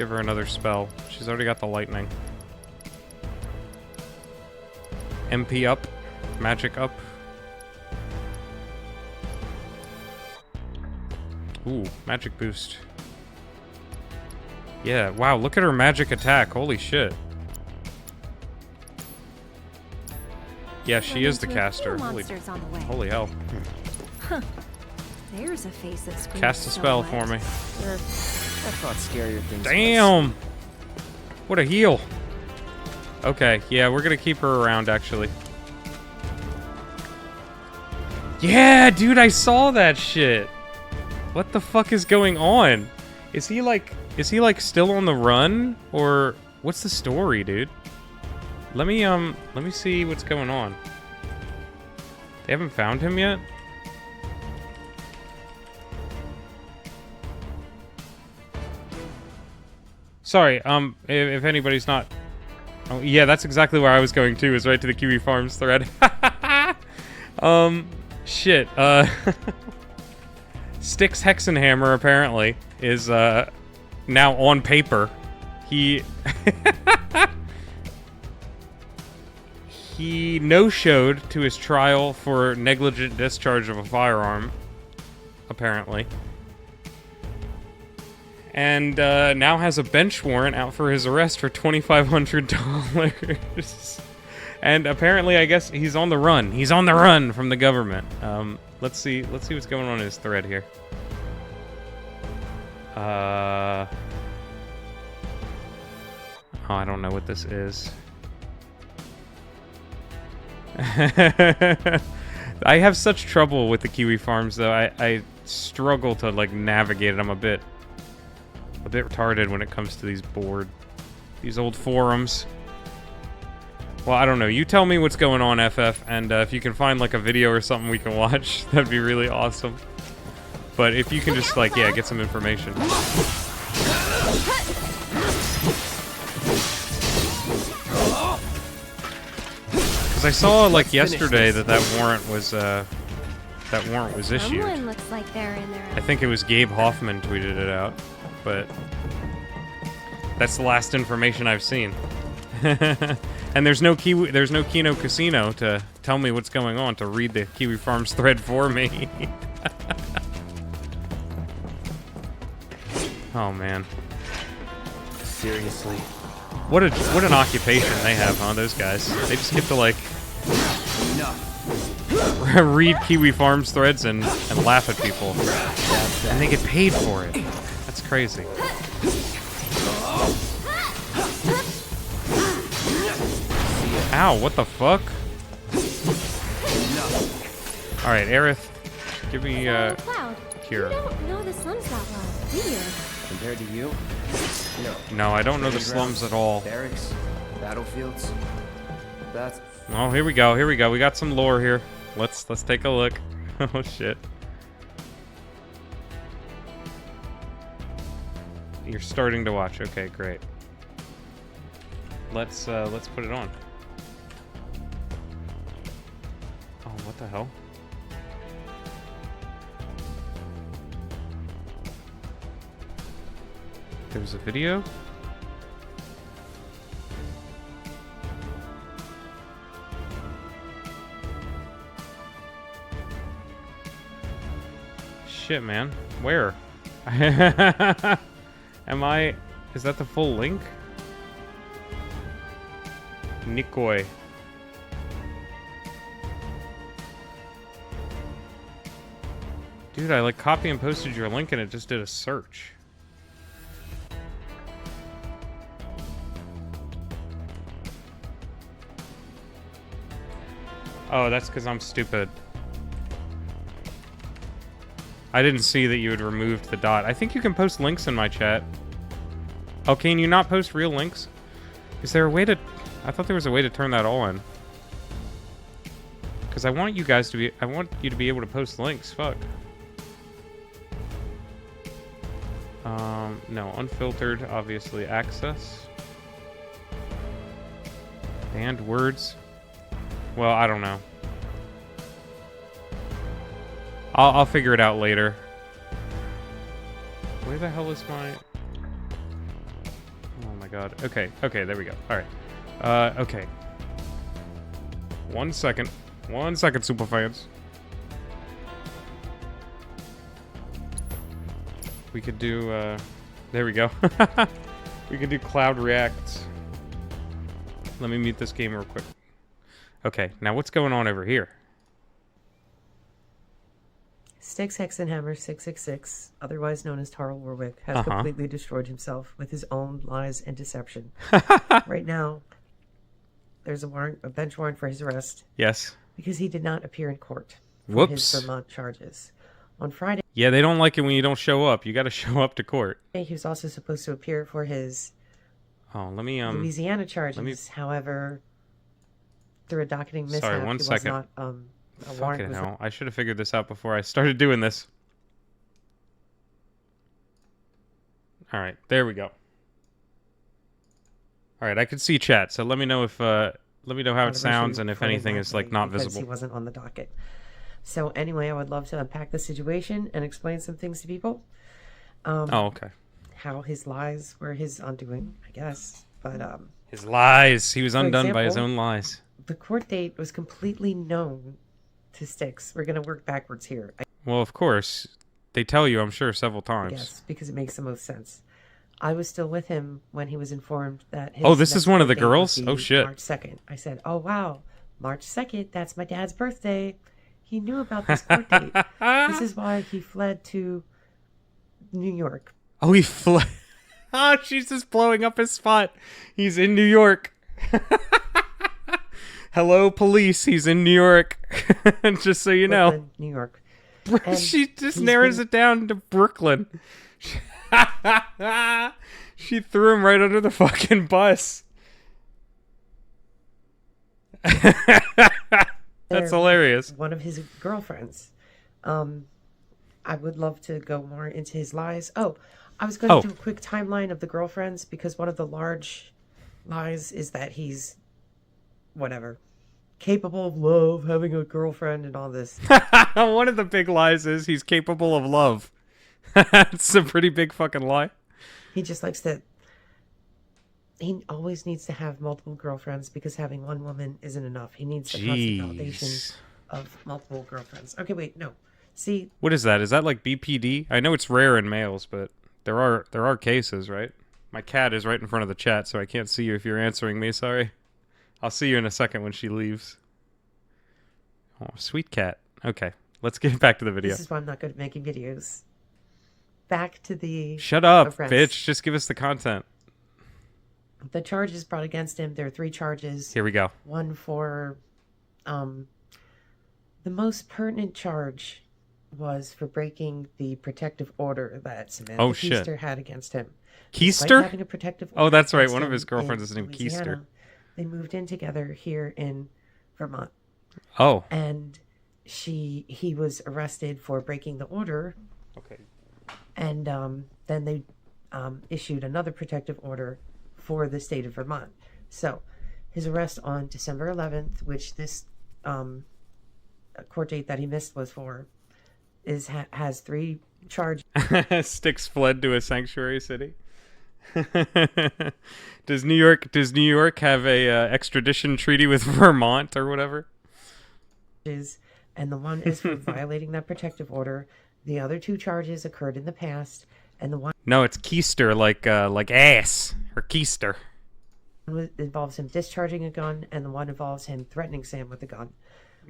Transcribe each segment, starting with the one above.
give her another spell. She's already got the lightning. MP up. Magic up. Ooh, magic boost. Yeah, wow, look at her magic attack. Holy shit. Yeah, she is the caster. Holy hell. Huh. There's a face that screams. Cast a spell for me. I thought scarier things. Damn! What a heal. Okay, yeah, we're gonna keep her around, actually. Yeah, dude, I saw that shit. What the fuck is going on? Is he like still on the run? Or what's the story, dude? Let me see what's going on. They haven't found him yet? Sorry, if anybody's not... Oh, yeah, that's exactly where I was going to, is right to the Kiwi Farms thread. Shit, Styx Hexenhammer, apparently, is, now on paper. He... he no-showed to his trial for negligent discharge of a firearm, apparently. And now has a bench warrant out for his arrest for $2,500. And apparently, I guess he's on the run. He's on the run from the government. Let's see what's going on in his thread here. Oh, I don't know what this is. I have such trouble with the Kiwi Farms, though. I struggle to like navigate it. I'm a bit retarded when it comes to these old forums. Well, I don't know. You tell me what's going on, FF, and if you can find like a video or something we can watch, that'd be really awesome. But if you can just like, yeah, get some information. Because I saw like yesterday that warrant was issued. Someone looks like they're in there. I think it was Gabe Hoffman tweeted it out, but that's the last information I've seen. And there's no Kino Casino to tell me what's going on, to read the Kiwi Farms thread for me. Oh man. Seriously. What an occupation they have, huh, those guys. They just get to like read Kiwi Farms threads and laugh at people. And they get paid for it. That's crazy. Ow, what the fuck? Alright, Aerith, give me, cure. You don't know the slums that well, do you? Compared to you? No, I don't know the slums at all. Barracks, battlefields. That's... Oh, here we go, here we go. We got some lore here. Let's take a look. Oh, shit. You're starting to watch. Okay, great. Let's put it on. Oh, what the hell? There's a video? Shit, man. Where? Is that the full link? Nikoi. Dude, I like copy and pasted your link and it just did a search. Oh, that's because I'm stupid. I didn't see that you had removed the dot. I think you can post links in my chat. Oh, can you not post real links? Is there a way to... I thought there was a way to turn that on. Because I want you guys to be... I want you to be able to post links. Fuck. No. Unfiltered, obviously. Access. Banned words. Well, I don't know. I'll figure it out later. Where the hell is my... Oh my god. Okay, okay, there we go. Alright. Okay. 1 second. 1 second, super fans. We could do, there we go. We could do Cloud React. Let me mute this game real quick. Okay, now what's going on over here? Styx Hexenhammer 666, otherwise known as Tarl Warwick, has completely destroyed himself with his own lies and deception. Right now, there's a bench warrant for his arrest. Yes. Because he did not appear in court for Whoops. his Vermont charges. On Friday, Yeah, they don't like it when you don't show up. You got to show up to court. he was also supposed to appear for his Let me Louisiana charges. However, through a docketing mishap, Sorry, 1 second. was not a warrant. Fucking hell. I should have figured this out before I started doing this. Alright, there we go. Alright, I can see chat, so let me know if let me know how it sounds and if anything is like not because visible. He wasn't on the docket. So anyway, I would love to unpack the situation and explain some things to people. Oh, okay. How his lies were his undoing, I guess. But his lies. He was undone by his example, own lies. The court date was completely known to Styx. We're going to work backwards here. Well, of course. They tell you, I'm sure, several times. Yes, because it makes the most sense. I was still with him when he was informed that his Oh, this is one of the next birthday girls? would be Oh, shit. March 2nd. I said, oh, wow. March 2nd, that's my dad's birthday. He knew about this court date. This is why he fled to New York. Oh, he fled. Oh, she's just blowing up his spot. He's in New York. Hello, police. He's in New York. Just so you know. Brooklyn, New York. She just narrows it down to Brooklyn. She threw him right under the fucking bus. That's hilarious. One of his girlfriends. I would love to go more into his lies. Oh, I was going to do a quick timeline of the girlfriends because one of the large lies is that he's whatever. Capable of love, having a girlfriend and all this. One of the big lies is he's capable of love. That's a pretty big fucking lie. He just likes to... He always needs to have multiple girlfriends because having one woman isn't enough. He needs the constant validation of multiple girlfriends. Okay, wait, no. See... What is that? Is that like BPD? I know it's rare in males, but there are cases, right? My cat is right in front of the chat, so I can't see you if you're answering me. Sorry. I'll see you in a second when she leaves. Oh, sweet cat. Okay, let's get back to the video. This is why I'm not good at making videos. Back to the... Shut up, arrest. bitch. Just give us the content. The charges brought against him, there are 3 charges. Here we go. One for... the most pertinent charge was for breaking the protective order that Samantha Keister had against him. Keister? Having a protective oh, that's right. One him of his girlfriends is named Louisiana, Keister. They moved in together here in Vermont. Oh. And he was arrested for breaking the order. Okay. And then they issued another protective order for the state of Vermont. So his arrest on December 11th, which this court date that he missed was for, has 3 charges. Styx fled to a sanctuary city. Does New York have a extradition treaty with Vermont or whatever? And the one is for violating that protective order. The other 2 charges occurred in the past, and the one... No, it's keister, like ass, or keister. One involves him discharging a gun, and the one involves him threatening Sam with a gun.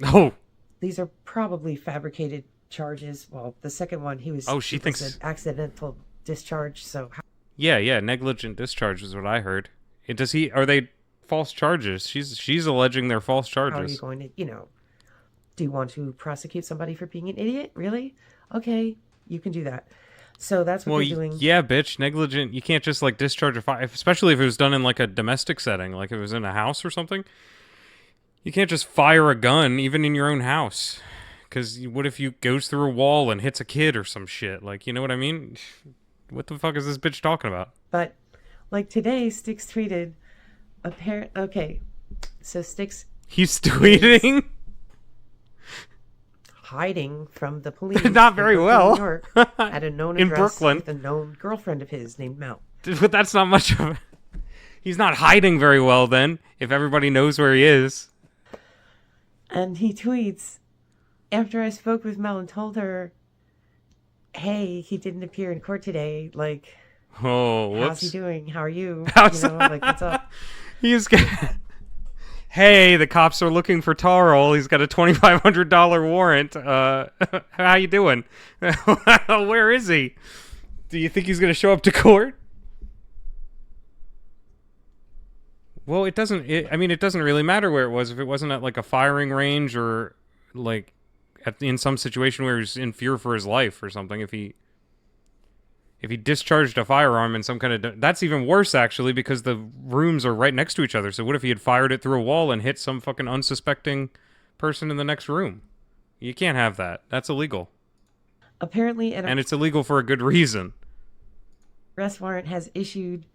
Oh. These are probably fabricated charges. Well, the second one, he was... Oh, she thinks... an accidental discharge, so... Yeah, negligent discharge is what I heard. Are they false charges? She's alleging they're false charges. How are you going to, do you want to prosecute somebody for being an idiot? Really? Okay, you can do that. So that's what they're doing. Yeah, bitch, negligent. You can't just, discharge a fire, especially if it was done in, a domestic setting, like if it was in a house or something. You can't just fire a gun, even in your own house. Because what if you goes through a wall and hits a kid or some shit? You know what I mean? What the fuck is this bitch talking about? But, today, Styx tweeted, okay, so Styx... He's tweeting? Hiding from the police. Not very well. New York, at a known in address Brooklyn with a known girlfriend of his named Mel. But that's not much of He's not hiding very well then, if everybody knows where he is. And he tweets, after I spoke with Mel and told her, hey, he didn't appear in court today, like, Oh, whoops. how's he doing? How are you? How's You know, like, what's up? He's Hey, the cops are looking for Tarl. He's got a $2,500 warrant. How you doing? Where is he? Do you think he's going to show up to court? Well, it doesn't. It doesn't really matter where it was. If it wasn't at like a firing range or like in some situation where he's in fear for his life or something. If he discharged a firearm in some kind of... That's even worse, actually, because the rooms are right next to each other. So what if he had fired it through a wall and hit some fucking unsuspecting person in the next room? You can't have that. That's illegal. Apparently, and it's illegal for a good reason. Arrest warrant has issued...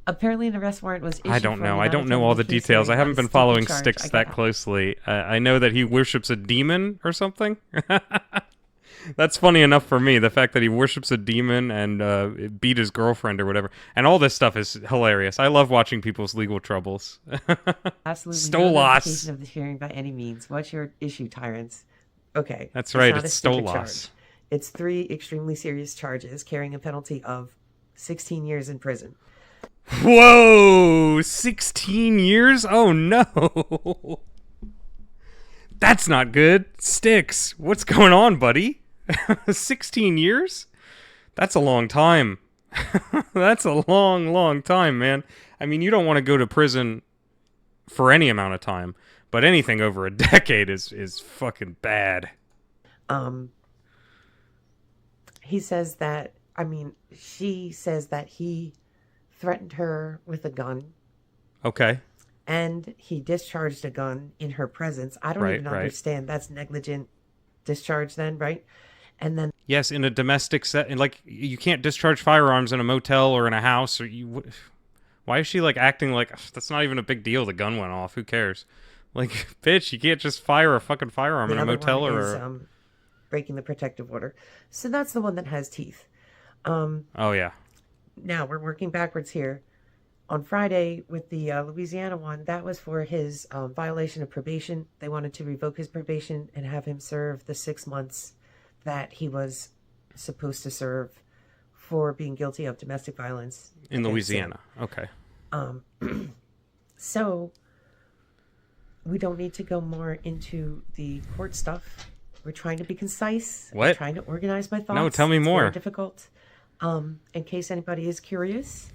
Apparently, an arrest warrant was issued. I don't know. I don't know all the details. I haven't been following Styx that closely. I know that he worships a demon or something. That's funny enough for me, the fact that he worships a demon and beat his girlfriend or whatever. And all this stuff is hilarious. I love watching people's legal troubles. Absolutely Stolas. no notification of the hearing by any means. What's your issue, tyrants? Okay. That's right, not it's a stupid Stolas. charge. It's 3 extremely serious charges, carrying a penalty of 16 years in prison. Whoa! 16 years? Oh no! That's not good. Styx, what's going on, buddy? 16 years? That's a long time. That's a long, long time, man. I mean, you don't want to go to prison for any amount of time, but anything over a decade is fucking bad. He says that, she says that he threatened her with a gun. Okay. And he discharged a gun in her presence. I don't even understand. That's negligent discharge then, right? And then... Yes, in a domestic set, like, you can't discharge firearms in a motel or in a house, or why is she, like, acting like, that's not even a big deal, the gun went off, who cares? Like, bitch, you can't just fire a fucking firearm in a motel or... Is, breaking the protective order. So that's the one that has teeth. Oh, yeah. Now, we're working backwards here. On Friday, with the Louisiana one, that was for his violation of probation. They wanted to revoke his probation and have him serve the 6 months that he was supposed to serve for being guilty of domestic violence. In Louisiana. Okay. So, we don't need to go more into the court stuff. We're trying to be concise. What? I'm trying to organize my thoughts. No, tell me more. It's very difficult. In case anybody is curious,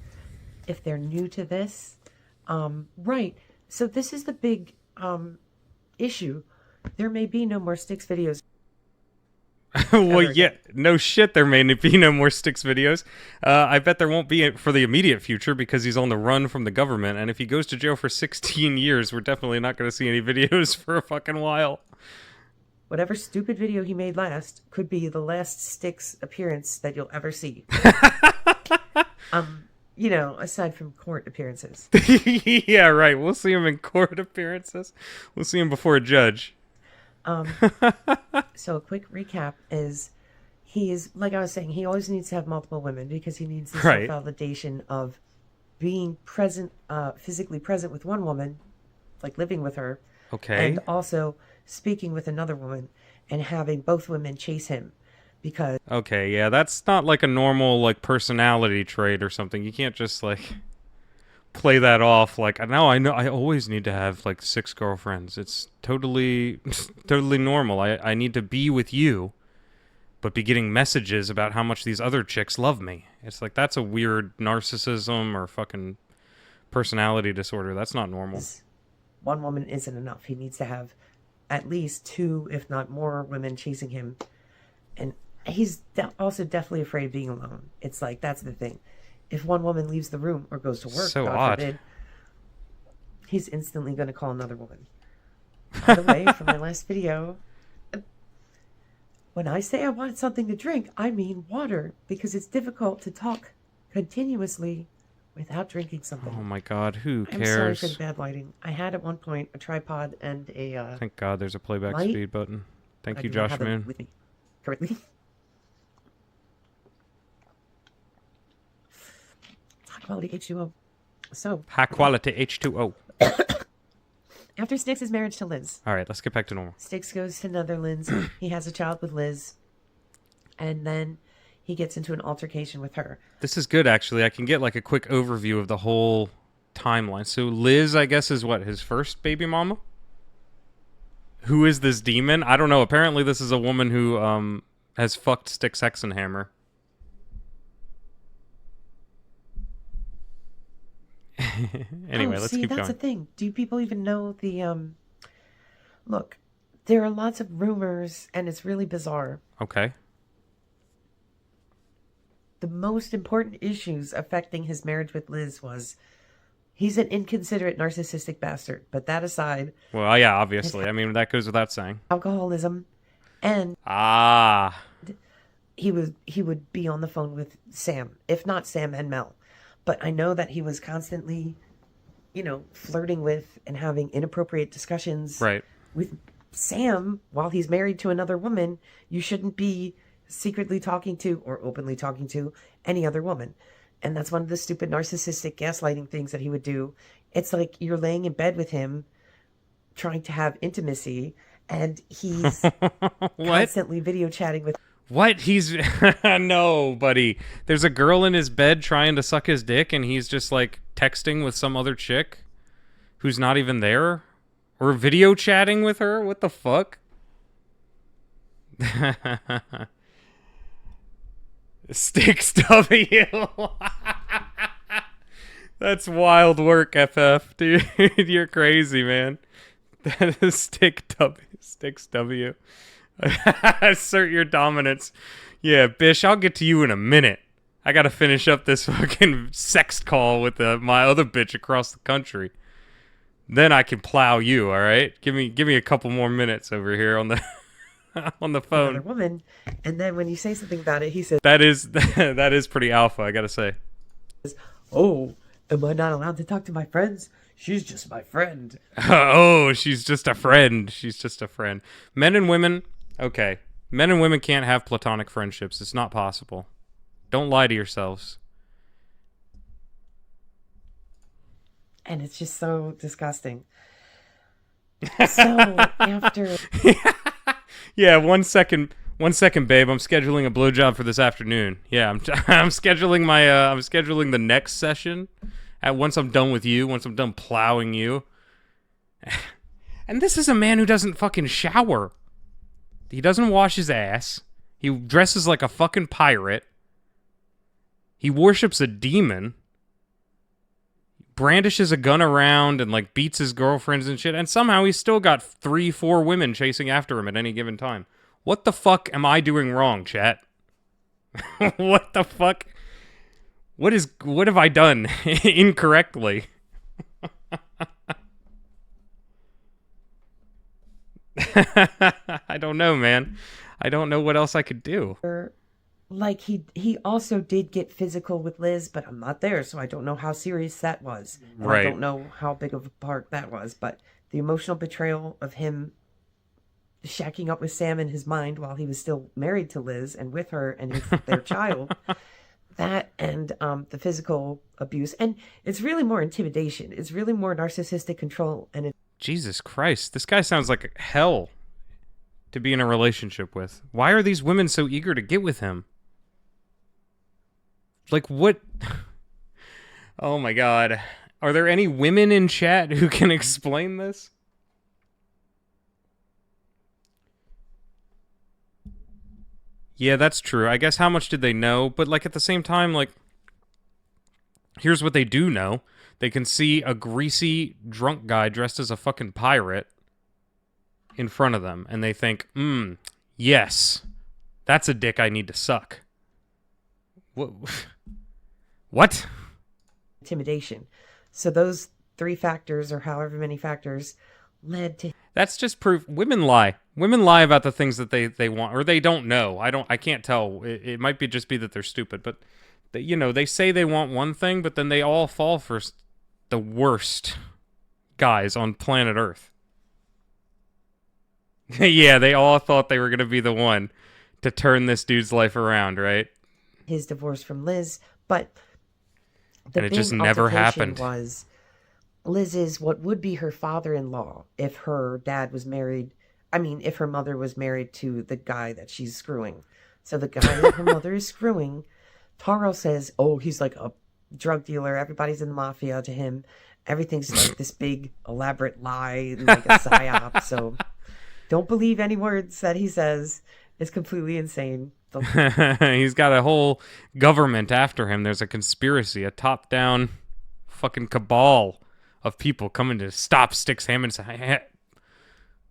if they're new to this. Right. So this is the big issue. There may be no more Styx videos. Well, yeah, no shit, there may be no more Styx videos. I bet there won't be for the immediate future because he's on the run from the government, and if he goes to jail for 16 years, we're definitely not going to see any videos for a fucking while. Whatever stupid video he made last could be the last Styx appearance that you'll ever see. You know, aside from court appearances. Yeah, right. We'll see him in court appearances. We'll see him before a judge. So a quick recap is he's, like I was saying, he always needs to have multiple women because he needs the self-validation of being present, physically present with one woman, like living with her. Okay. And also speaking with another woman and having both women chase him because... Okay, yeah, that's not like a normal, like, personality trait or something. You can't just, like, play that off like, no, I know, I always need to have, like, 6 girlfriends. It's totally normal. I need to be with you, but be getting messages about how much these other chicks love me. It's like, that's a weird narcissism or fucking personality disorder. That's not normal. One woman isn't enough. He needs to have at least 2, if not more, women chasing him. And he's also definitely afraid of being alone. It's like, that's the thing. If one woman leaves the room or goes to work, so God odd. forbid, he's instantly going to call another woman. By the way, from my last video, when I say I want something to drink, I mean water, because it's difficult to talk continuously without drinking something. Oh my god, who cares? I'm sorry for the bad lighting. I had at one point a tripod and a thank god there's a playback light, speed button. Thank you, do not Josh have it Moon. with me currently. High quality H2O. So, High quality H2O. after Styx's marriage to Liz, All right, let's get back to normal. Styx goes to Netherlands. He has a child with Liz. And then he gets into an altercation with her. This is good, actually. I can get like a quick overview of the whole timeline. So Liz, I guess, is what, his first baby mama? Who is this demon? I don't know. Apparently this is a woman who has fucked Styx Hexenhammer. Anyway, let's keep that's going. the thing. Do people even know the look, there are lots of rumors and it's really bizarre. Okay. The most important issues affecting his marriage with Liz was he's an inconsiderate narcissistic bastard. But that aside, Well, yeah, obviously. I mean, that goes without saying. alcoholism, and he would be on the phone with Sam, if not Sam and Mel. But I know that he was constantly, flirting with and having inappropriate discussions Right. with Sam while he's married to another woman. You shouldn't be secretly talking to or openly talking to any other woman. And that's one of the stupid narcissistic gaslighting things that he would do. It's like you're laying in bed with him trying to have intimacy and he's constantly video chatting with What? He's... No, buddy. There's a girl in his bed trying to suck his dick and he's just like texting with some other chick who's not even there? Or video chatting with her? What the fuck? Styx W. That's wild work, FF. Dude, you're crazy, man. That is Styx W. Assert your dominance. Yeah, Bish, I'll get to you in a minute. I gotta finish up this fucking sext call with my other bitch across the country. Then I can plow you, alright? Give me a couple more minutes over here on the on the phone. another woman. And then when you say something about it, he says, That is pretty alpha, I gotta say. "Oh, am I not allowed to talk to my friends? She's just my friend." Oh, she's just a friend. She's just a friend. Men and women, okay. Men and women can't have platonic friendships. It's not possible. Don't lie to yourselves. And it's just so disgusting. So after Yeah, 1 second, babe. I'm scheduling a blowjob for this afternoon. Yeah, I'm scheduling I'm scheduling the next session. Once I'm done with you, once I'm done plowing you. And this is a man who doesn't fucking shower. He doesn't wash his ass. He dresses like a fucking pirate. He worships a demon. Brandishes a gun around and like beats his girlfriends and shit. And somehow he's still got 3-4 women chasing after him at any given time. What the fuck am I doing wrong, chat? What the fuck? What have I done incorrectly? I don't know, man. I don't know what else I could do. like he also did get physical with Liz, but I'm not there, so I don't know how serious that was. And Right. I don't know how big of a part that was, but the emotional betrayal of him shacking up with Sam in his mind while he was still married to Liz and with her and their child, that and the physical abuse, and it's really more intimidation. It's really more narcissistic control, and Jesus Christ, this guy sounds like hell to be in a relationship with. Why are these women so eager to get with him? Like, what? Oh my god. Are there any women in chat who can explain this? Yeah, that's true. I guess how much did they know? But, like, at the same time, like, here's what they do know. They can see a greasy, drunk guy dressed as a fucking pirate in front of them, and they think, yes, that's a dick I need to suck. What? What? intimidation. So those 3 factors, or however many factors, led to That's just proof. Women lie. Women lie about the things that they want, or they don't know. I can't tell. It might just be that they're stupid, but they say they want one thing, but then they all fall for the worst guys on planet Earth. Yeah, they all thought they were going to be the one to turn this dude's life around, right? his divorce from Liz, but The And it big just never altercation happened. was Liz's, what would be her father-in-law if her dad was married. I mean, if her mother was married to the guy that she's screwing. So the guy that her mother is screwing, Tarl says, oh, he's like a drug dealer. Everybody's in the mafia to him. Everything's like this big elaborate lie, like a psyop. So don't believe any words that he says. It's completely insane. He's got a whole government after him. There's a conspiracy, a top-down fucking cabal of people coming to stop Styx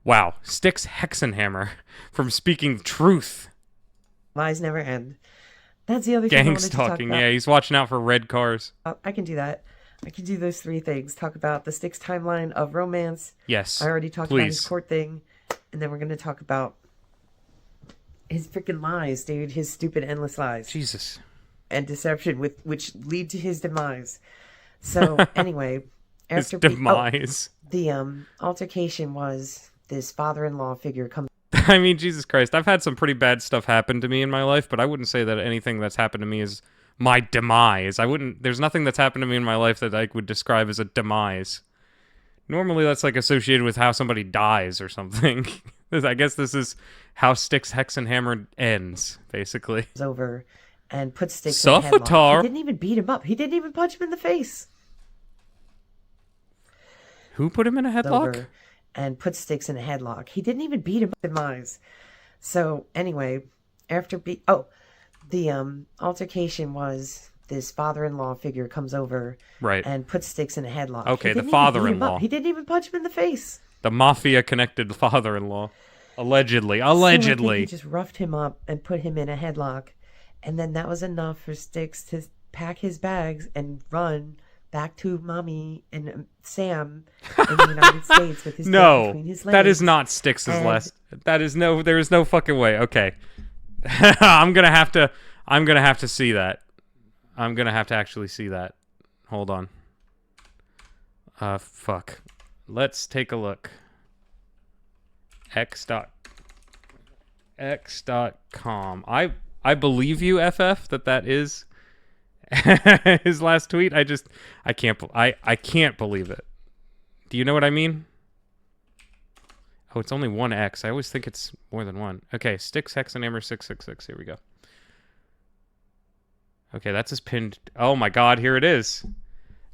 Hexenhammer from speaking truth. Lies never end. That's the other thing I Gang wanted to talk stalking, about. yeah, he's watching out for red cars. I can do that. I can do those three things. Talk about the Styx timeline of romance. Yes, I already talked about his please. court thing. And then we're going to talk about his freaking lies, dude. His stupid, endless lies. Jesus. And deception, which lead to his demise. So, anyway. His after demise. The altercation was this father-in-law figure comes. I mean, Jesus Christ, I've had some pretty bad stuff happen to me in my life, but I wouldn't say that anything that's happened to me is my demise. There's nothing that's happened to me in my life that I would describe as a demise. Normally that's like associated with how somebody dies or something. I guess this is how Styx Hexenhammer ends, basically. Over and put Styx in a headlock. Suffatar. He didn't even beat him up. He didn't even punch him in the face. Who put him in a headlock? Over and put Styx in a headlock. He didn't even beat him up. Demise. So anyway, after the altercation was this father-in-law figure comes over Right. and puts Styx in a headlock. Okay, He the didn't even beat him father-in-law. up. He didn't even punch him in the face. The mafia-connected father-in-law. Allegedly. So I think Allegedly. he just roughed him up and put him in a headlock. And then that was enough for Styx to pack his bags and run back to Mommy and Sam in the United States with his tail No, between his legs. that is not Styx's And- last. There is no fucking way. Okay. I'm gonna have to see that. I'm gonna have to actually see that. Hold on. Fuck. Let's take a look. X.com. I believe you, FF, that is his last tweet. I can't believe it. Do you know what I mean? Oh, it's only one X. I always think it's more than one. Okay, Styx Hexenhammer 666. Here we go. Okay, that's his pinned. Oh my God, here it is.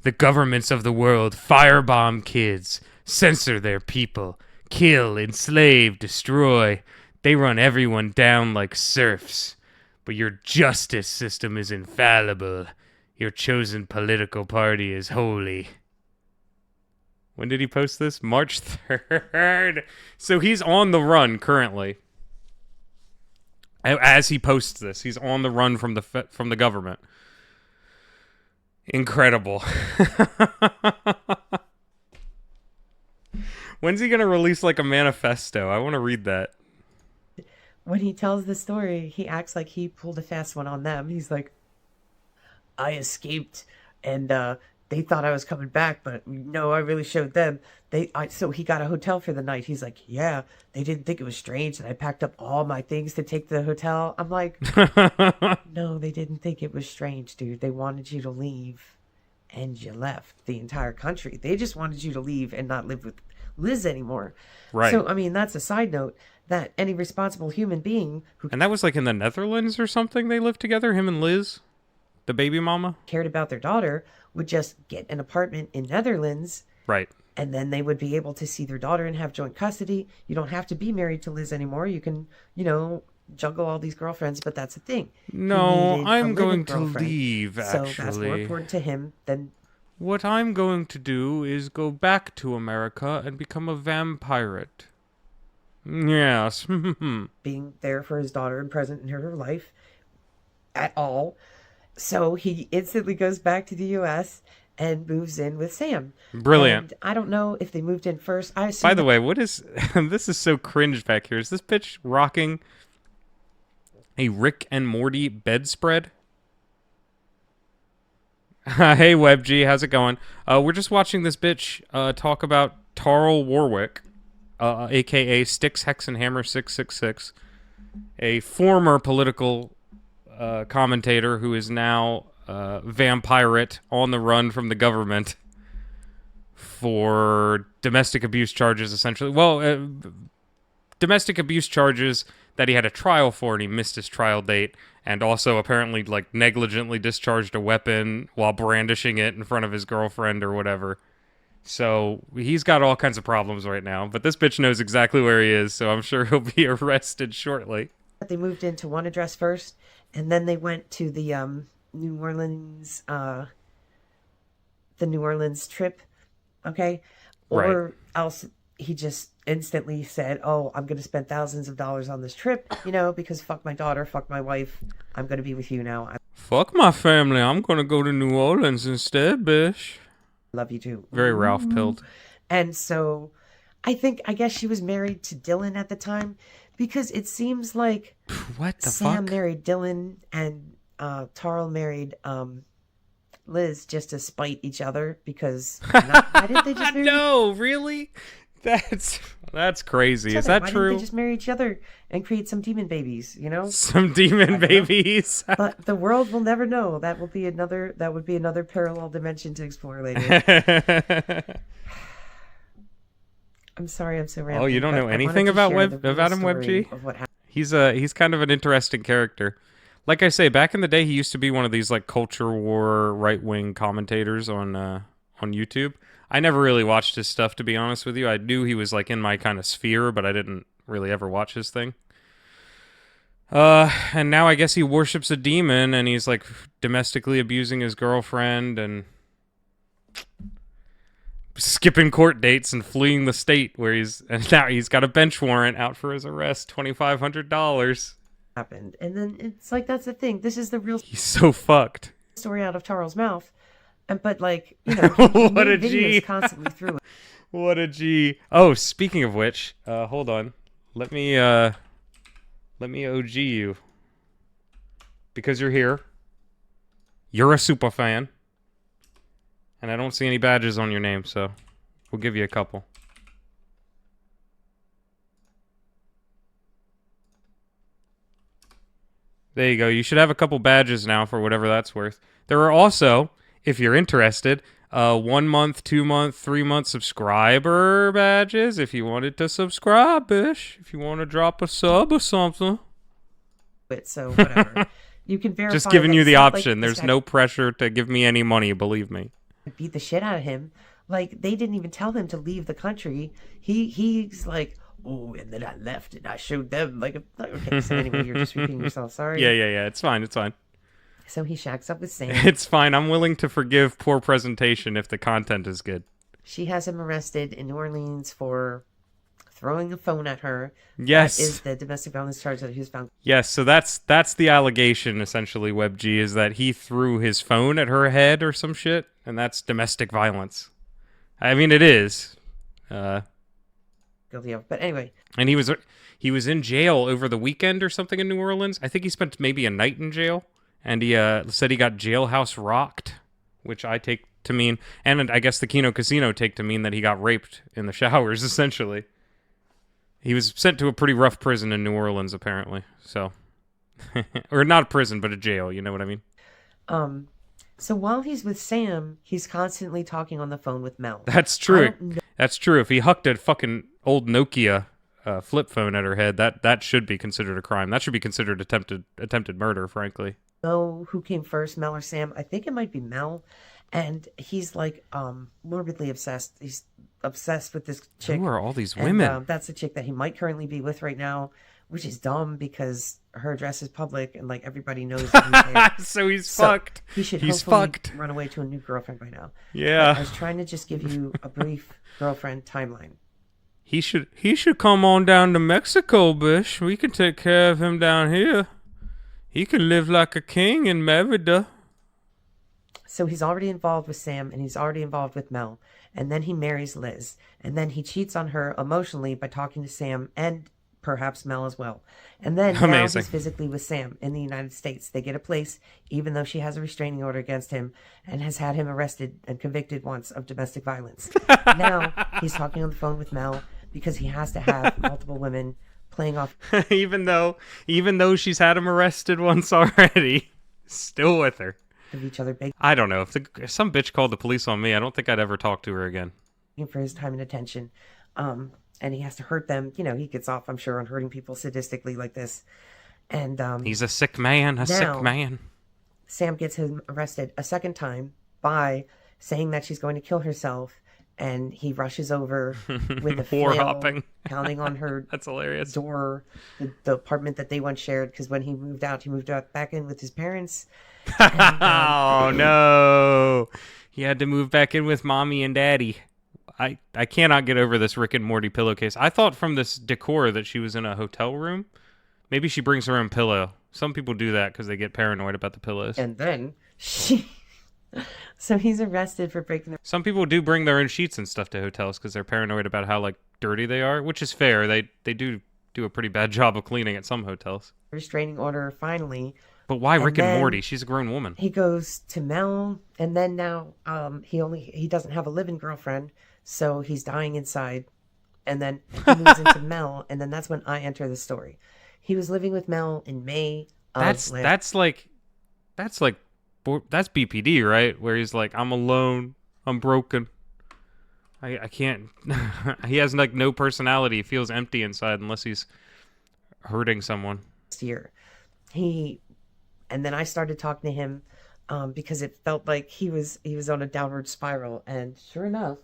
The governments of the world firebomb kids, censor their people, kill, enslave, destroy. They run everyone down like serfs. But your justice system is infallible. Your chosen political party is holy. When did he post this? March 3rd. So he's on the run currently. As he posts this, he's on the run from the government. Incredible. When's he gonna release like a manifesto? I want to read that. When he tells the story, he acts like he pulled a fast one on them. He's like, I escaped and they thought I was coming back, but no, I really showed them. So he got a hotel for the night. He's like, yeah, they didn't think it was strange that I packed up all my things to take to the hotel. I'm like, no, they didn't think it was strange, dude. They wanted you to leave and you left the entire country. They just wanted you to leave and not live with Liz anymore. Right. So, I mean, that's a side note that any responsible human being who And that was like in the Netherlands or something they lived together, him and Liz, the baby mama? cared about their daughter would just get an apartment in Netherlands, Right. and then they would be able to see their daughter and have joint custody. You don't have to be married to Liz anymore. You can, juggle all these girlfriends, but that's the thing. He No, needed a I'm living going to girlfriend. leave, So that's more actually. important to him than What I'm going to do is go back to America and become a vampire. Yes. being there for his daughter and present in her life at all. So he instantly goes back to the U.S. and moves in with Sam. Brilliant. And I don't know if they moved in first. I assume By the way, what is... this is so cringe back here. Is this bitch rocking a Rick and Morty bedspread? Hey, WebG, how's it going? We're just watching this bitch talk about Tarl Warwick, a.k.a. Styx Hexenhammer 666, a former political commentator who is now vampirate on the run from the government for domestic abuse charges, essentially. Well, domestic abuse charges that he had a trial for and he missed his trial date, and also apparently like negligently discharged a weapon while brandishing it in front of his girlfriend or whatever. So he's got all kinds of problems right now, but this bitch knows exactly where he is, so I'm sure he'll be arrested shortly. They moved into one address first, and then they went to the New Orleans trip, okay? Or else he just instantly said, oh, I'm going to spend thousands of dollars on this trip, because fuck my daughter, fuck my wife, I'm going to be with you now. Fuck my family, I'm going to go to New Orleans instead, bitch. Love you too. Very Ralph pilled. And so I guess she was married to Dylan at the time, because it seems like what the Sam fuck? married Dylan and Tarl married Liz just to spite each other, because why didn't they just marry? No, really? That's crazy. Is that why true? Didn't they just marry each other and create some demon babies, Some demon babies. But the world will never know. That would be another parallel dimension to explore later. I'm sorry, I'm so random. Oh, you don't know anything about him, WebG? He's kind of an interesting character. Like I say, back in the day, he used to be one of these like culture war right-wing commentators on YouTube. I never really watched his stuff, to be honest with you. I knew he was like in my kind of sphere, but I didn't really ever watch his thing. And now I guess he worships a demon, and he's like domestically abusing his girlfriend and skipping court dates and fleeing the state and now he's got a bench warrant out for his arrest, $2,500. Happened. And then it's like, that's the thing. This is the real He's so fucked. story out of Tarl's mouth. But like, what a G. Constantly through it. What a G. Oh, speaking of which, hold on. Let me OG you. Because you're here. You're a super fan. And I don't see any badges on your name, so we'll give you a couple. There you go. You should have a couple badges now for whatever that's worth. There are also, if you're interested, 1 month, 2 month, 3 month subscriber badges. If you wanted to subscribe, bish. If you want to drop a sub or something. So whatever. You can verify. Just giving you the option. Like, there's no pressure to give me any money, believe me. Beat the shit out of him. Like, they didn't even tell him to leave the country. He's like, oh, and then I left and I showed them. Like, okay, so anyway, you're just repeating yourself. Sorry. Yeah. It's fine. So he shacks up with Sam. It's fine. I'm willing to forgive poor presentation if the content is good. She has him arrested in New Orleans for throwing a phone at her. Yes. That is the domestic violence charge that he was found. Yes, so that's the allegation, essentially, WebG, is that he threw his phone at her head or some shit, and that's domestic violence. I mean, it is. Guilty of. But anyway. And he was in jail over the weekend or something in New Orleans. I think he spent maybe a night in jail, and he said he got jailhouse rocked, which I take to mean, and I guess the Kino Casino take to mean that he got raped in the showers, essentially. He was sent to a pretty rough prison in New Orleans, apparently. So, or not a prison, but a jail. You know what I mean? So while he's with Sam, he's constantly talking on the phone with Mel. That's true. That's true. If he hucked a fucking old Nokia flip phone at her head, that should be considered a crime. That should be considered attempted murder, frankly. Know who came first, Mel or Sam? I think it might be Mel. And he's like morbidly obsessed. He's obsessed with this chick. Who are all these women? And, that's the chick that he might currently be with right now, which is dumb because her address is public and like everybody knows that he's there. So he's fucked. He's hopefully fucked. Run away to a new girlfriend by now. Yeah. But I was trying to just give you a brief girlfriend timeline. He should come on down to Mexico, bish. We can take care of him down here. He can live like a king in Merida. So he's already involved with Sam and he's already involved with Mel. And then he marries Liz. And then he cheats on her emotionally by talking to Sam and perhaps Mel as well. And then now he's physically with Sam in the United States. They get a place, even though she has a restraining order against him and has had him arrested and convicted once of domestic violence. Now he's talking on the phone with Mel because he has to have multiple women playing off. even though she's had him arrested once already, still with her. of each other, begging I don't know. If some bitch called the police on me, I don't think I'd ever talk to her again. for his time and attention. And he has to hurt them. You know, he gets off, I'm sure, on hurting people sadistically like this. And he's a sick man, sick man. Sam gets him arrested a second time by saying that she's going to kill herself. And he rushes over with a War flail, hopping. pounding on her That's hilarious. door, the apartment that they once shared. Because when he moved out back in with his parents. Oh, no. He had to move back in with mommy and daddy. I cannot get over this Rick and Morty pillowcase. I thought from this decor that she was in a hotel room. Maybe she brings her own pillow. Some people do that because they get paranoid about the pillows. And then so he's arrested for breaking the... Some people do bring their own sheets and stuff to hotels because they're paranoid about how like dirty they are, which is fair. They do a pretty bad job of cleaning at some hotels. restraining order finally. But why Rick and Morty? She's a grown woman. He goes to Mel, and then now he doesn't have a living girlfriend, so he's dying inside. And then he moves into Mel, and then that's when I enter the story. He was living with Mel in May. That's BPD, right? Where he's like, I'm alone, I'm broken, I can't. He has like no personality. He feels empty inside unless he's hurting someone. Year, and then I started talking to him because it felt like he was on a downward spiral, and sure enough,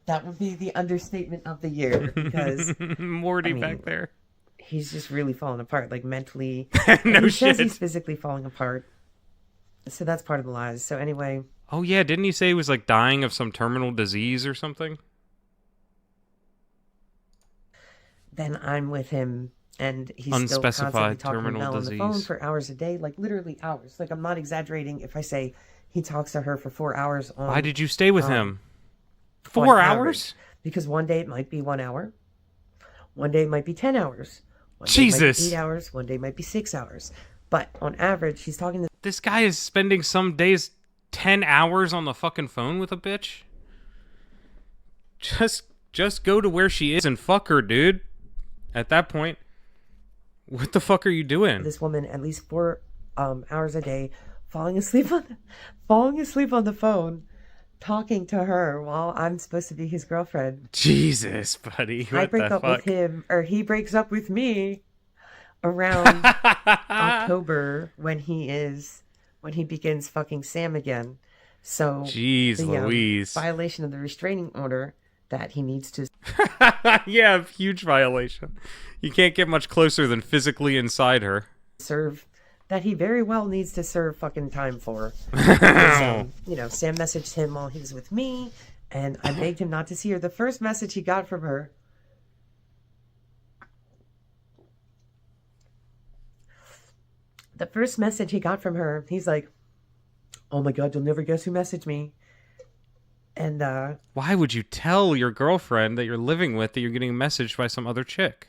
that would be the understatement of the year because Morty back there. He's just really falling apart, like mentally. No he shit. says he's physically falling apart. So that's part of the lies. So anyway. Oh yeah, didn't he say he was like dying of some terminal disease or something? Then I'm with him, and he's still Unspecified constantly talking to terminal Mel on the phone disease. for hours a day, like literally hours. Like I'm not exaggerating if I say he talks to her for 4 hours. Why did you stay with him? 4 on hours? average. Because one day it might be 1 hour, one day it might be 10 hours, one day Jesus. it might be 8 hours, one day it might be 6 hours. But on average, he's talking to... This guy is spending some days 10 hours on the fucking phone with a bitch? Just go to where she is and fuck her, dude. At that point, what the fuck are you doing? this woman at least 4 hours a day, falling asleep on the phone, talking to her while I'm supposed to be his girlfriend. Jesus, buddy. What I break the up fuck? with him, or he breaks up with me around October when he begins fucking Sam again. So Jeez the Louise. violation of the restraining order that he needs to Yeah, huge violation. You can't get much closer than physically inside her. serve, that he very well needs to serve fucking time for. Because, Sam messaged him while he was with me, and I begged him not to see her. The first message he got from her, he's like, "Oh my God, you'll never guess who messaged me." And Why would you tell your girlfriend that you're living with that you're getting messaged by some other chick?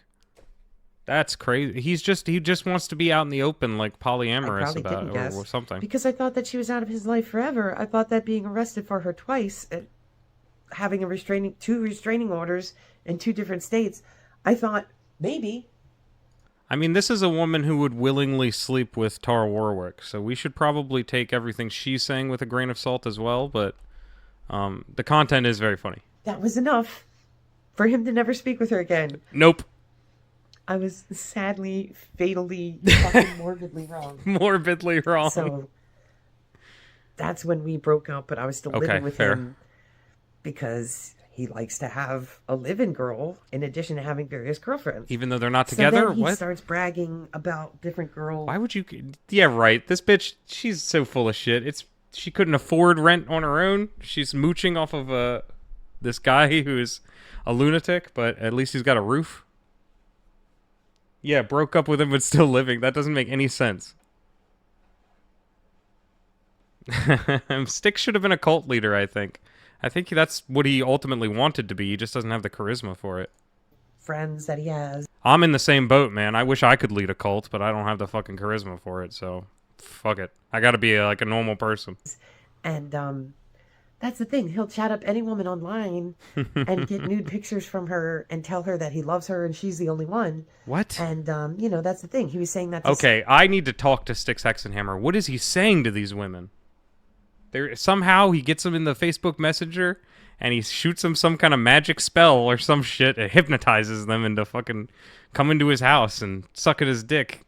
That's crazy. He just wants to be out in the open, like polyamorous about it or something. Because I thought that she was out of his life forever. I thought that being arrested for her twice, having two restraining orders in 2 different states, I thought maybe. I mean, this is a woman who would willingly sleep with Tarl Warwick, so we should probably take everything she's saying with a grain of salt as well, but the content is very funny. That was enough for him to never speak with her again. Nope. I was sadly, fatally, fucking morbidly wrong. Morbidly wrong. So that's when we broke up, but I was still living with him because he likes to have a live-in girl in addition to having various girlfriends. Even though they're not together? So then he What? starts bragging about different girls. Why would you... Yeah, right. This bitch, she's so full of shit. She couldn't afford rent on her own. She's mooching off of this guy who's a lunatic, but at least he's got a roof. Yeah, broke up with him but still living. That doesn't make any sense. Styx should have been a cult leader, I think. I think that's what he ultimately wanted to be. He just doesn't have the charisma for it. Friends that he has. I'm in the same boat, man. I wish I could lead a cult, but I don't have the fucking charisma for it, so fuck it. I gotta be like a normal person. And that's the thing. He'll chat up any woman online and get nude pictures from her and tell her that he loves her and she's the only one. What? And, that's the thing. He was saying that to Okay, I need to talk to Styx Hexenhammer. What is he saying to these women? There somehow he gets him in the Facebook Messenger and he shoots him some kind of magic spell or some shit. It hypnotizes them into fucking coming to his house and sucking his dick.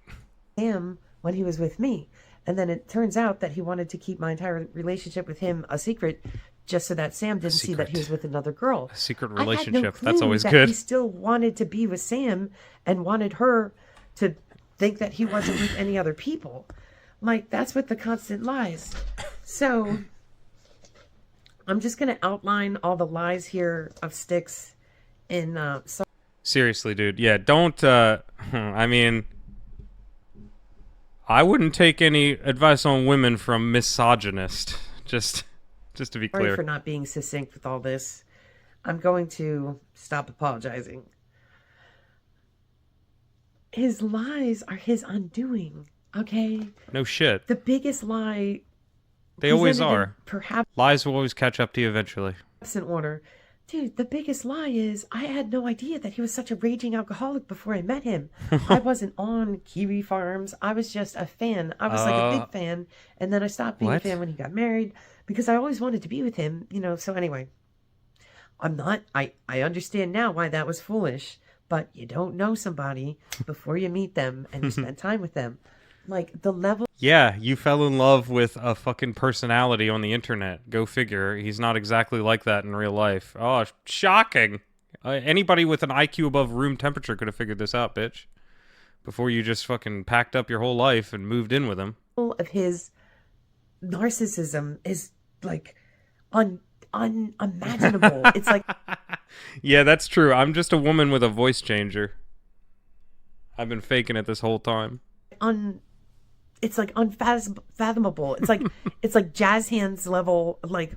Sam when he was with me. And then it turns out that he wanted to keep my entire relationship with him a secret just so that Sam didn't see that he was with another girl. A secret I had no relationship. clue That's always that good. He still wanted to be with Sam and wanted her to think that he wasn't with any other people. Like, that's what the constant lies. So, I'm just going to outline all the lies here of Styx in... Seriously, dude. Yeah, don't... I mean... I wouldn't take any advice on women from misogynist. Just to be clear. Sorry for not being succinct with all this. I'm going to stop apologizing. His lies are his undoing, okay? No shit. The biggest lie... They always presented in are. Perhaps Lies will always catch up to you eventually. in order. Dude, the biggest lie is I had no idea that he was such a raging alcoholic before I met him. I wasn't on Kiwi Farms. I was just a fan. I was like a big fan. And then I stopped being a fan when he got married because I always wanted to be with him, you know. So anyway, I understand now why that was foolish. But you don't know somebody before you meet them and you spend time with them. Like, the level... Yeah, you fell in love with a fucking personality on the internet. Go figure. He's not exactly like that in real life. Oh, shocking. Anybody with an IQ above room temperature could have figured this out, bitch. Before you just fucking packed up your whole life and moved in with him. Of his narcissism is, like, unimaginable. It's like... Yeah, that's true. I'm just a woman with a voice changer. I've been faking it this whole time. It's like unfathomable. It's like jazz hands level. Like,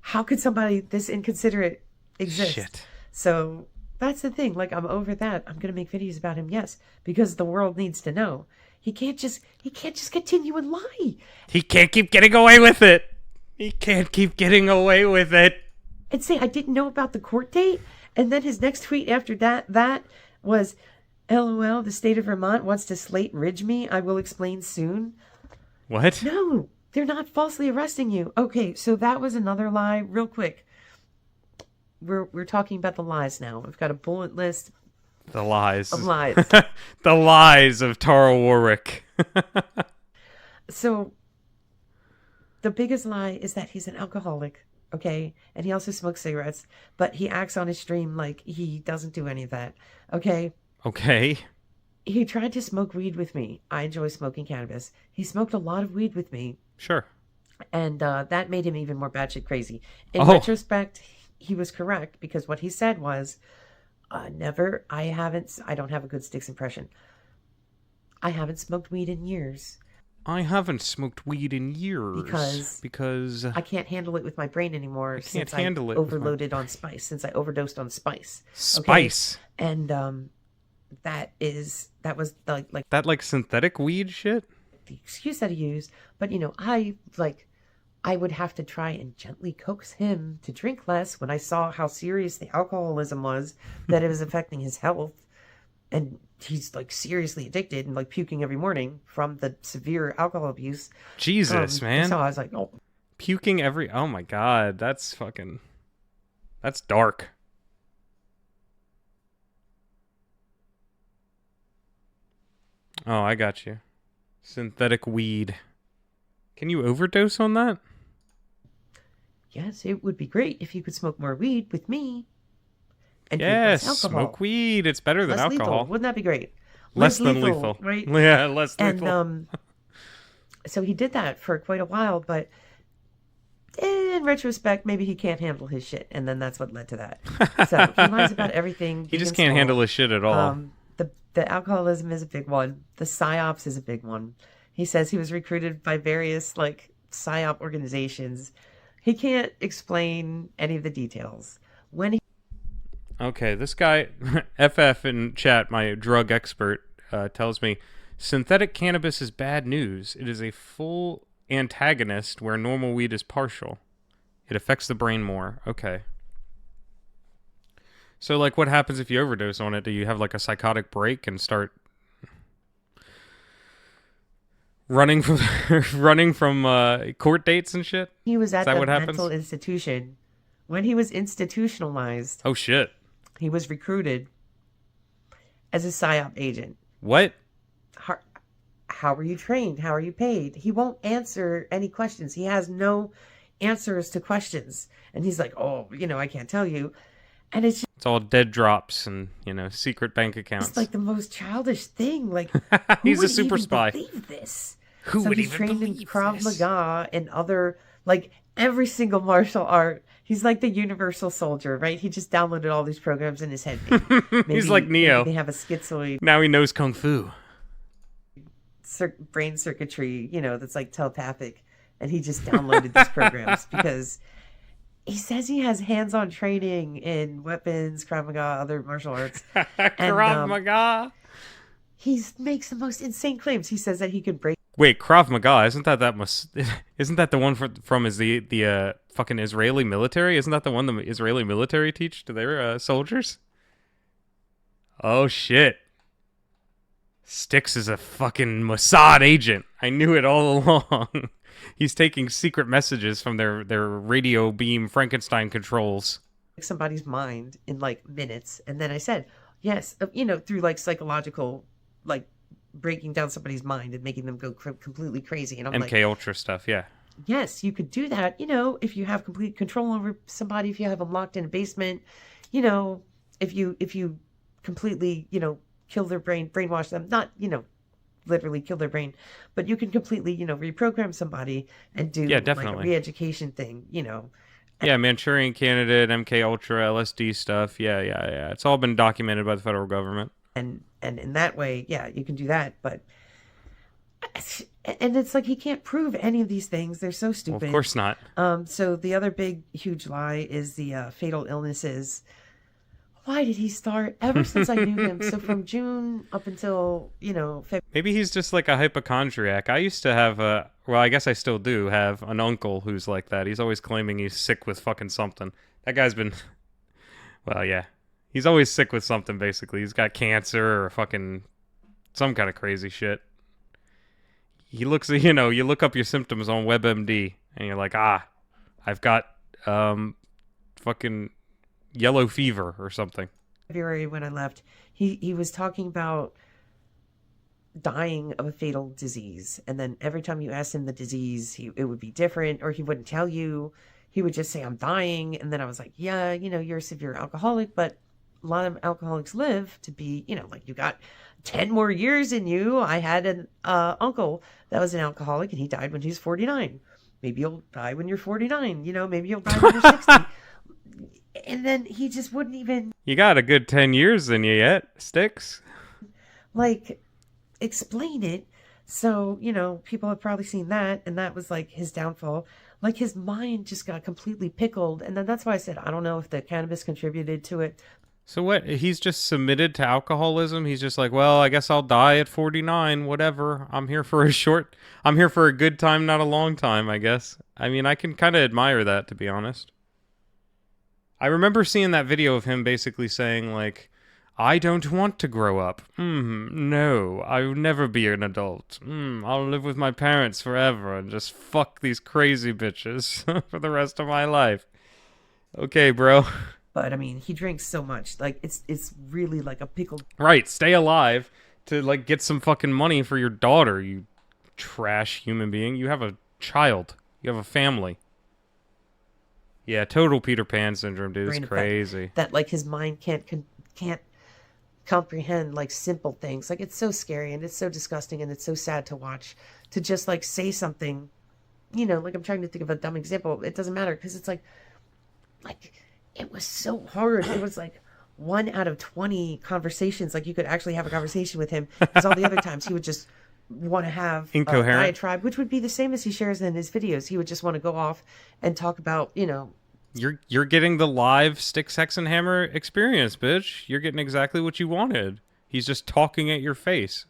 how could somebody this inconsiderate exist? Shit. So that's the thing. Like, I'm over that. I'm gonna make videos about him, yes, because the world needs to know. He can't just continue and lie. He can't keep getting away with it. He can't keep getting away with it. And say I didn't know about the court date, and then his next tweet after that was, LOL, the state of Vermont wants to slate ridge me. I will explain soon. What? No, they're not falsely arresting you. Okay, so that was another lie. Real quick. We're talking about the lies now. We've got a bullet list. The lies. Of lies. The lies of Tarl Warwick. So, the biggest lie is that he's an alcoholic, okay? And he also smokes cigarettes, but he acts on his stream like he doesn't do any of that, okay? Okay. He tried to smoke weed with me. I enjoy smoking cannabis. He smoked a lot of weed with me. Sure. And that made him even more batshit crazy. In retrospect, he was correct because what he said was, I don't have a good Styx impression. I haven't smoked weed in years. I haven't smoked weed in years. Because I can't handle it with my brain anymore since I overdosed on spice. Spice. Okay? And that was like that, like, synthetic weed shit? The excuse that he used. But, you know, I would have to try and gently coax him to drink less when I saw how serious the alcoholism was, that it was affecting his health. And he's, like, seriously addicted and, like, puking every morning from the severe alcohol abuse. Jesus, man. So I was like, oh. Puking oh my God, that's dark. Oh, I got you. Synthetic weed. Can you overdose on that? Yes, it would be great if you could smoke more weed with me. And yes, drink less alcohol. Smoke weed. It's better than less alcohol. Lethal. Wouldn't that be great? Less than lethal, right? Yeah, less lethal. And so he did that for quite a while, but in retrospect, maybe he can't handle his shit, and then that's what led to that. So he lies about everything. He just can't handle his shit at all. The alcoholism is a big one. The psyops is a big one. He says he was recruited by various, like, psyop organizations. He can't explain any of the details. Okay, this guy, FF in chat, my drug expert, tells me, synthetic cannabis is bad news. It is a full antagonist where normal weed is partial. It affects the brain more. Okay. So, like, what happens if you overdose on it? Do you have, like, a psychotic break and start running from running from court dates and shit. He was at Is that the what happens? mental institution. When he was institutionalized, Oh shit. he was recruited as a PSYOP agent. What? How are you trained? How are you paid? He won't answer any questions. He has no answers to questions. And he's like, oh, I can't tell you. And it's all dead drops and, secret bank accounts. just like the most childish thing. Like, He's who a would super even spy. believe this? Who So would he's even trained in believe Krav this? Maga and other, like, every single martial art. He's like the universal soldier, right? He just downloaded all these programs in his head. He's like Neo. Maybe they have a schizoid Now he knows kung fu. brain circuitry, that's like telepathic. And he just downloaded these programs because he says he has hands-on training in weapons, Krav Maga, other martial arts. Krav Maga. He makes the most insane claims. He says that he could break. Wait, Krav Maga, isn't that the one from the fucking Israeli military? Isn't that the one the Israeli military teach to their soldiers? Oh shit. Styx is a fucking Mossad agent. I knew it all along. He's taking secret messages from their radio beam Frankenstein controls. Somebody's mind in like minutes. And then I said, yes, through like psychological, like breaking down somebody's mind and making them go completely crazy. And I'm MK like, Ultra stuff, yeah. yes, you could do that, if you have complete control over somebody, if you have them locked in a basement, if you completely, kill their brain, brainwash them, not, literally kill their brain, but you can completely, reprogram somebody and do like a re-education thing, Yeah, Manchurian Candidate, MK Ultra, LSD stuff. Yeah. It's all been documented by the federal government. And in that way, yeah, you can do that, but and it's like he can't prove any of these things. They're so stupid. Well, of course not. So the other big, huge lie is the fatal illnesses. Why did he start? Ever since I knew him, so from June up until, February. Maybe he's just like a hypochondriac. I used to have I guess I still do have an uncle who's like that. He's always claiming he's sick with fucking something. That guy's been, well, yeah. He's always sick with something, basically. He's got cancer or fucking some kind of crazy shit. He looks, you look up your symptoms on WebMD, and you're like, I've got fucking yellow fever or something. February when I left, he was talking about dying of a fatal disease, and then every time you asked him the disease, it would be different, or he wouldn't tell you. He would just say, I'm dying, and then I was like, yeah, you're a severe alcoholic, but a lot of alcoholics live to be, like you got 10 more years in you. I had an uncle that was an alcoholic, and he died when he was 49. Maybe you'll die when you're 49, maybe you'll die when you're 60. And then he just wouldn't even... You got a good 10 years in you yet, Styx. Like, explain it. So, people have probably seen that, and that was like his downfall. Like, his mind just got completely pickled. And then that's why I said, I don't know if the cannabis contributed to it. So what? He's just submitted to alcoholism? He's just like, well, I guess I'll die at 49, whatever. I'm here for a good time, not a long time, I guess. I mean, I can kind of admire that, to be honest. I remember seeing that video of him basically saying, like, I don't want to grow up. No, I'll never be an adult. I'll live with my parents forever and just fuck these crazy bitches for the rest of my life. Okay, bro. But, I mean, he drinks so much. Like, it's really like a pickled... Right, stay alive to, like, get some fucking money for your daughter, you trash human being. You have a child. You have a family. Yeah, total Peter Pan syndrome, dude. It's crazy. That, like, his mind can't comprehend, like, simple things. Like, it's so scary, and it's so disgusting, and it's so sad to watch. To just, like, say something, like, I'm trying to think of a dumb example. It doesn't matter, because it's like, it was so hard. It was, like, 1 out of 20 conversations. Like, you could actually have a conversation with him. Because all the other times, he would just want to have a diatribe, which would be the same as he shares in his videos. He would just want to go off and talk about, You're getting the live Styx, Hex, and Hammer experience, bitch. You're getting exactly what you wanted. He's just talking at your face.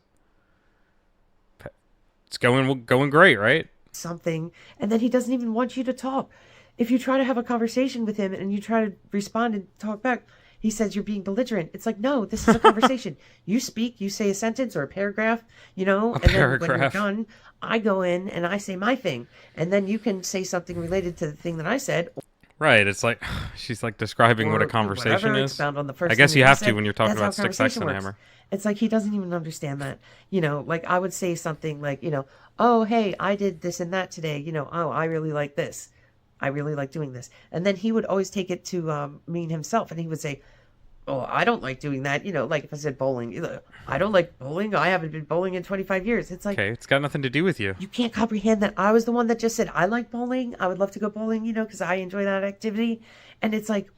It's going great, right? Something, and then he doesn't even want you to talk. If you try to have a conversation with him and you try to respond and talk back, He says you're being belligerent. It's like, no, this is a conversation. You speak, you say a sentence or a paragraph, you know, and then when you're done, I go in and I say my thing. And then you can say something related to the thing that I said. Right, it's like, she's like describing what a conversation is. Expound on the first I guess thing you that have said. to when you're talking That's about how Styx, X, and conversation works. Hammer. It's like he doesn't even understand that. You know, like I would say something like, you know, oh, hey, I did this and that today. You know, oh, I really like this. I really like doing this. And then he would always take it to mean himself. And he would say, oh, I don't like doing that. You know, like if I said bowling, I don't like bowling. I haven't been bowling in 25 years. It's like, okay, it's got nothing to do with you. You can't comprehend that I was the one that just said, I like bowling. I would love to go bowling, you know, because I enjoy that activity. And it's like,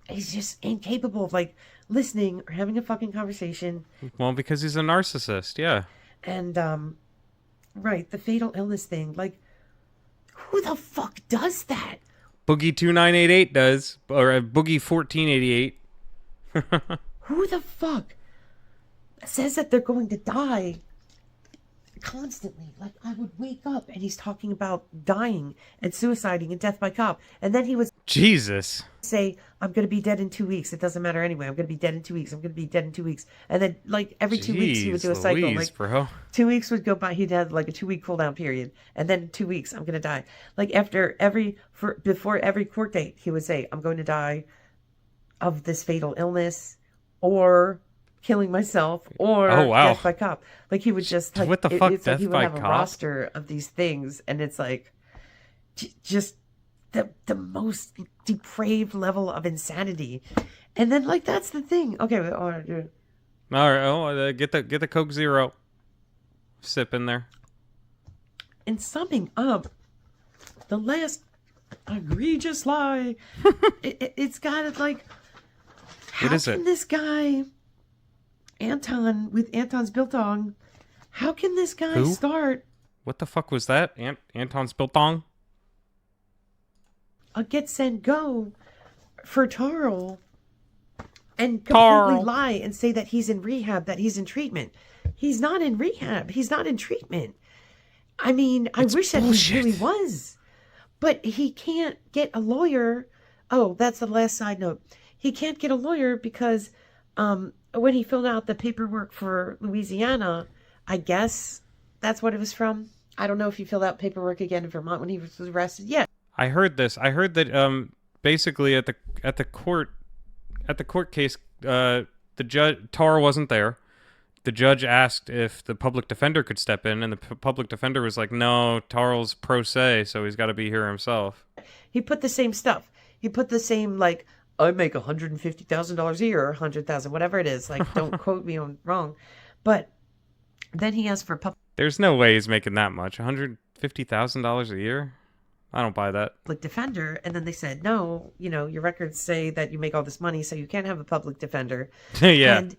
he's just incapable of like listening or having a fucking conversation. Well, because he's a narcissist, yeah. And, right, the fatal illness thing, like, who the fuck does that? Boogie 2988 does, or Boogie 1488. Who the fuck says that they're going to die constantly? Like, I would wake up and he's talking about dying and suiciding and death by cop. And then he would Jesus. say, I'm going to be dead in 2 weeks. It doesn't matter anyway. I'm going to be dead in 2 weeks. I'm going to be dead in 2 weeks. And then, like, every 2 weeks he would do a cycle. Louise, like, bro. 2 weeks would go by. He'd have like a 2 week cool down period. And then 2 weeks, I'm going to die. Like, before every court date, he would say, I'm going to die of this fatal illness or killing myself or death by cop. Like, he would just, like, what the fuck, it's like death he would by have cop? a roster of these things. And it's like, just the most depraved level of insanity. And then, like, that's the thing. Okay, All right, get the Coke Zero. Sip in there. in summing up, the last egregious lie, it's got it like, how What is can it? this guy, Anton, with Anton's Biltong, how can this guy Who? start What the fuck was that? Anton's Biltong? a get, send, go for Tarl and completely lie and say that he's in rehab, that he's in treatment? He's not in rehab. He's not in treatment. I mean, I wish that he really was. But he can't get a lawyer. Oh, that's the last side note. He can't get a lawyer because when he filled out the paperwork for Louisiana, I guess that's what it was from. I don't know if he filled out paperwork again in Vermont when he was arrested. Yeah. I heard this. I heard that basically at the court case, the judge Tarl wasn't there. The judge asked if the public defender could step in, and the public defender was like, "No, Tarl's pro se, so he's got to be here himself." He put the same stuff. He put the same, like, I make $150,000 a year, or 100,000, whatever it is. Like, don't quote me on wrong. But then he asked for There's no way he's making that much. $150,000 a year? I don't buy that. public defender, and then they said, no, you know, your records say that you make all this money, so you can't have a public defender. Yeah. And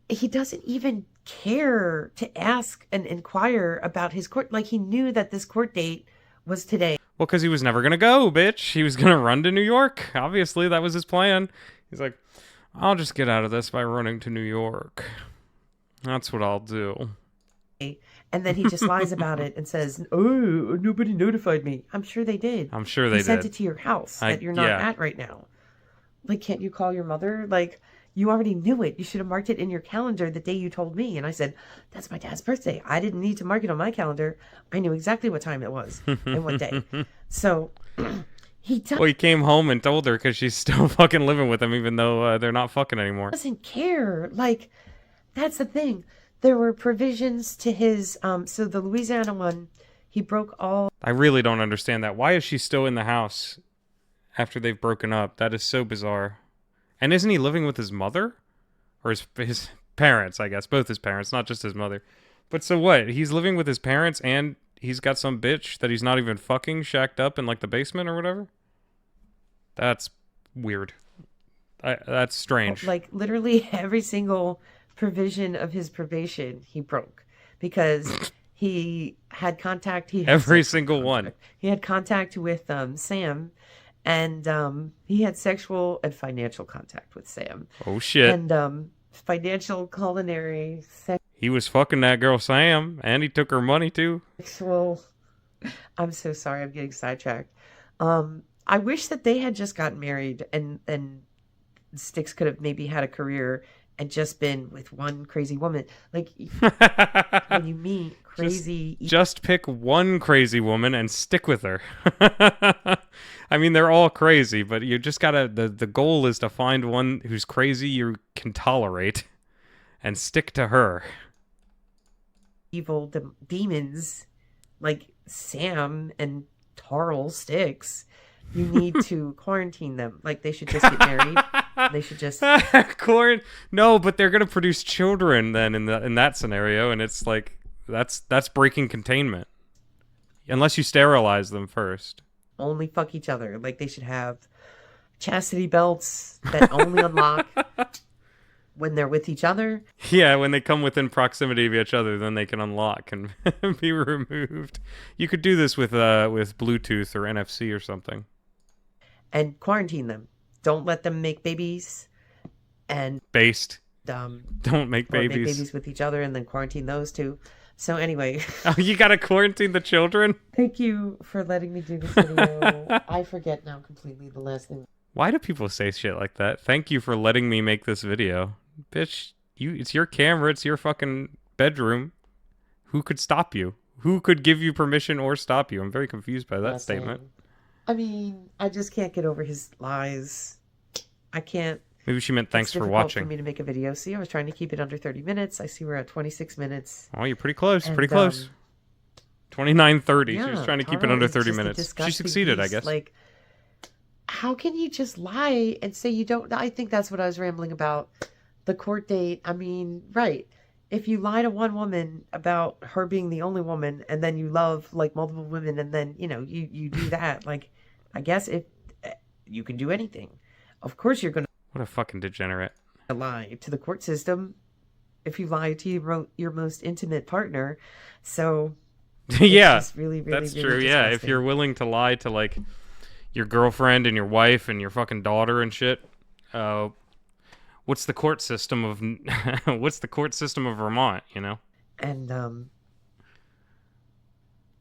he doesn't even care to ask and inquire about his court. Like, he knew that this court date was today. Well, because he was never going to go, bitch. He was going to run to New York. Obviously, that was his plan. He's like, I'll just get out of this by running to New York. That's what I'll do. And then he just lies about it and says, oh, nobody notified me. I'm sure they did. I'm sure they He sent did. it to your house that you're not at right now. Like, can't you call your mother? Like, you already knew it. You should have marked it in your calendar the day you told me. And I said, that's my dad's birthday. I didn't need to mark it on my calendar. I knew exactly what time it was and what day. So he Well, he came home and told her because she's still fucking living with him, even though they're not fucking anymore. doesn't care. Like, that's the thing. There were provisions to his, so the Louisiana one, he broke all. I really don't understand that. Why is she still in the house after they've broken up? That is so bizarre. And isn't he living with his mother? Or his parents, I guess. Both his parents, not just his mother. But so what? He's living with his parents and he's got some bitch that he's not even fucking shacked up in like the basement or whatever? That's weird. That's strange. Like, literally every single provision of his probation he broke because he had contact. Every single one. He had contact with Sam, and he had sexual and financial contact with Sam. Oh shit. And financial, culinary, he was fucking that girl Sam, and he took her money too. sexual. I'm so sorry, I'm getting sidetracked. I wish that they had just gotten married and Styx could have maybe had a career and just been with one crazy woman. Like, when you meet crazy... Just pick one crazy woman and stick with her. I mean, they're all crazy, but you just gotta... The goal is to find one who's crazy you can tolerate and stick to her. Evil demons like Sam and Tarl Styx, you need to quarantine them. Like, they should just get married. They should just... No, but they're gonna produce children then in that scenario, and it's like that's breaking containment. Unless you sterilize them first. Only fuck each other. Like, they should have chastity belts that only unlock when they're with each other. Yeah, when they come within proximity of each other, then they can unlock and be removed. You could do this with Bluetooth or NFC or something. And quarantine them. Don't let them make babies. And Don't make babies. Make babies with each other and then quarantine those two. So anyway. Oh, you gotta quarantine the children? Thank you for letting me do this video. I forget now completely the last thing. Why do people say shit like that? Thank you for letting me make this video. Bitch, it's your camera, it's your fucking bedroom. Who could stop you? Who could give you permission or stop you? I'm very confused by that statement. I mean, I just can't get over his lies. I can't. Maybe she meant thanks for watching. It's difficult for me to make a video. See, I was trying to keep it under 30 minutes. I see we're at 26 minutes. Oh, you're pretty close. Pretty close. 29:30. Yeah, she was trying to keep it Tarl under is 30 just a minutes. She disgusting succeeded, I beast. guess. Like, how can you just lie and say you don't? I think that's what I was rambling about. The court date. I mean, right. If you lie to one woman about her being the only woman, and then you love like multiple women, and then you do that, like, I guess if you can do anything, of course you're gonna. What a fucking degenerate. Lie to the court system if you lie to your most intimate partner. So yeah, it's really, really, that's really true. disgusting. Yeah, if you're willing to lie to like your girlfriend and your wife and your fucking daughter and shit, what's the court system of Vermont, you know? And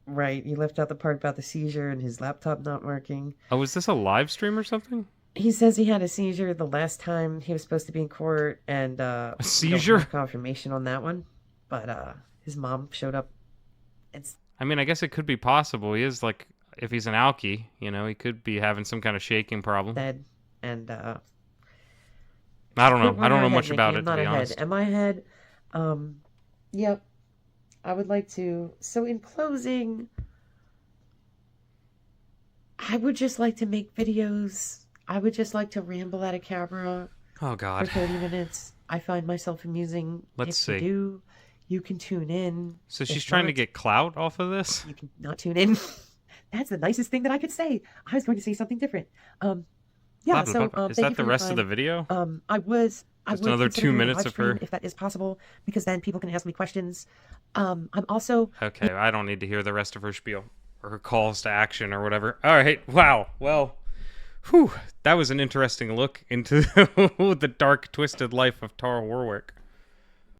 right, you left out the part about the seizure and his laptop not working. Oh, is this a live stream or something? He says he had a seizure the last time he was supposed to be in court, and a we seizure? don't have confirmation on that one. But his mom showed up. I mean, I guess it could be possible. He is like, if he's an alky, he could be having some kind of shaking problem. Dead, and I don't know. I don't know much about it, to be honest. Am I ahead? Yep. I would like to. So in closing, I would just like to make videos. I would just like to ramble at a camera. Oh, God. For 30 minutes. I find myself amusing. Let's see. If you do, you can tune in. So she's trying to get clout off of this? You can not tune in. That's the nicest thing that I could say. I was going to say something different. Yeah, so is that the rest of the video? I would another 2 minutes of her, if that is possible, because then people can ask me questions. I'm also okay. I don't need to hear the rest of her spiel or her calls to action or whatever. All right. Wow. Well, whew, that was an interesting look into the dark, twisted life of Tarl Warwick.